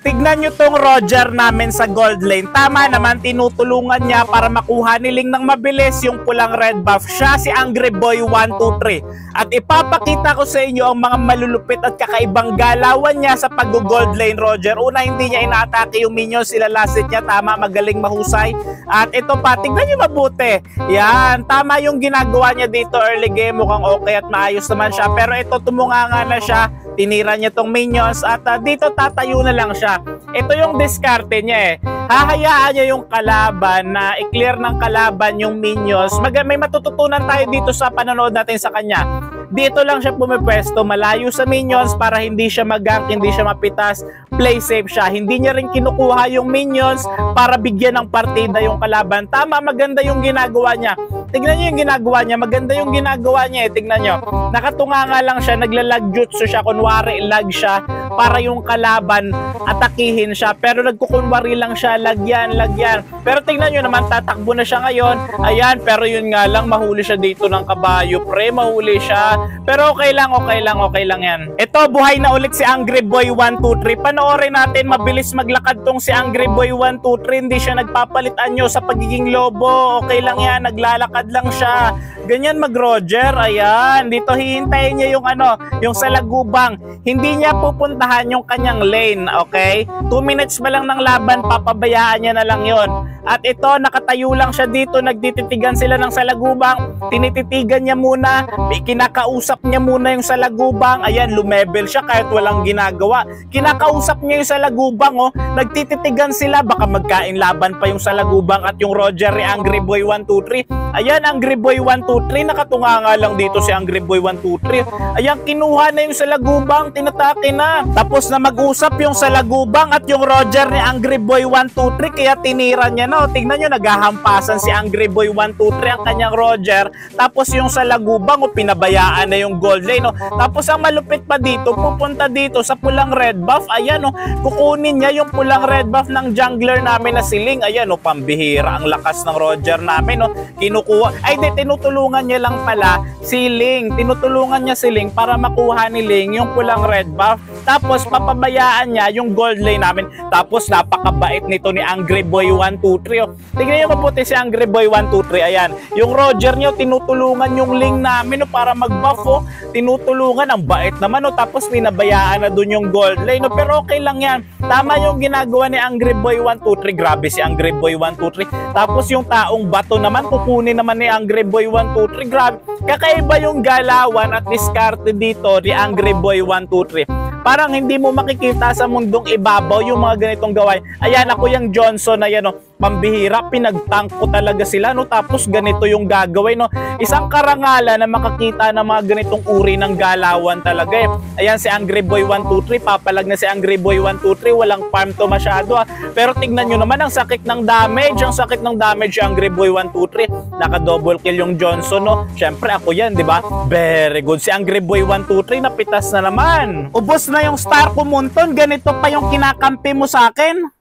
Tignan nyo tong Roger namin sa gold lane. Tama naman, tinutulungan niya para makuha ni Ling ng mabilis yung pulang red buff. Siya si Angry Boy 123. At ipapakita ko sa inyo ang mga malulupit at kakaibang galawan niya sa pag-gold lane, Roger. Una, hindi niya inaatake yung minions, sila lasit niya. Tama, magaling, mahusay. At ito pa, tignan nyo mabuti. Yan, tama yung ginagawa niya dito early game. Mukhang okay at maayos naman siya. Pero ito, tumunganga na siya. Tinira niya tong minions at dito tatayo na lang siya. Ito yung diskarte niya eh. Hahayaan niya yung kalaban na i-clear ng kalaban yung minions. May matututunan tayo dito sa panonood natin sa kanya. Dito lang siya pumipwesto, malayo sa minions para hindi siya mag-gank, hindi siya mapitas, play safe siya. Hindi niya rin kinukuha yung minions para bigyan ng partida yung kalaban. Tama, maganda yung ginagawa niya. Tignan niyo yung ginagawa niya, maganda yung ginagawa niya eh. Tignan niyo, nakatunganga lang siya, naglalag jutsu siya, kunwari lag siya para yung kalaban atakihin siya. Pero nagkukunwari lang siya, lagyan. Pero tignan niyo naman, tatakbo na siya ngayon. Ayan, pero yun nga lang, mahuli siya dito ng kabayo, pre, mahuli siya. Pero okay lang yan. Ito, buhay na ulit si Angry Boy 123. Panoorin natin, mabilis maglakad tong si Angry Boy 123. Hindi siya nagpapalit anyo sa pagiging lobo. Okay lang yan, naglalakad lang siya. Ganyan mag-Roger. Ayan, dito hihintayin niya yung salagubang. Hindi niya pupuntahan yung kanyang lane, okay? 2 minutes ba lang ng laban, papabayaan niya na lang yon. At ito, nakatayo lang siya dito, nagtititigan sila ng salagubang. Tinititigan niya muna, kinakausap niya muna yung salagubang. Ayan, lumebel siya kahit walang ginagawa. Kinakausap niya yung salagubang, oh. Nagtititigan sila, baka magkain laban pa yung salagubang at yung Roger ni Angry Boy 123. Ayan, Angry Boy 123, nakatunganga lang dito si Angry Boy 123. Ayan, kinuha na yung salagubang, tinatake na. Tapos na mag-usap yung salagubang at yung Roger ni Angry Boy 123, kaya tinira niya na. Tingnan nyo, naghahampasan si Angry Boy 123 ang kanyang Roger. Tapos yung salagubang, pinabayaan na yung gold lane. Tapos ang malupit pa dito, pupunta dito sa pulang red buff. Ayan, kukunin niya yung pulang red buff ng jungler namin na si Ling. Ayan, pambihira ang lakas ng Roger namin. Kinukuha, tinutulungan niya lang pala si Ling. Tinutulungan niya si Ling para makuha ni Ling yung pulang red buff. Tapos papabayaan niya yung gold lane namin. Tapos napakabait nito ni Angry Boy 123. Tignan niyo mabuti si Angry Boy 123. Ayan, yung Roger niyo, tinutulungan yung Ling namin para mag-buff. Tinutulungan, ang bait naman. Tapos pinabayaan na dun yung gold lane. Pero okay lang yan. Tama yung ginagawa ni Angry Boy 123. Grabe si Angry Boy 123. Tapos yung taong bato naman, kukunin naman ni Angry Boy 123. Grabe. Kakaiba yung galawan at diskarte dito ni Angry Boy 123. Parang hindi mo makikita sa mundong ibabaw yung mga ganitong gawain. Ayan, ako yung Johnson, ayan, pambihira, pinagtank ko talaga sila, tapos ganito yung gagawin, Isang karangalan na makakita ng mga ganitong uri ng galawan talaga, Ayan, si Angry Boy 123, papalag na si Angry Boy 123, walang farm to masyado, Pero tignan nyo naman, ang sakit ng damage, Angry Boy 123, naka-double kill yung Johnson, Syempre, ako yan, di ba? Very good. Si Angry Boy 123, napitas na naman. Ubos na yung star ko, Munton, ganito pa yung kinakampi mo sa akin.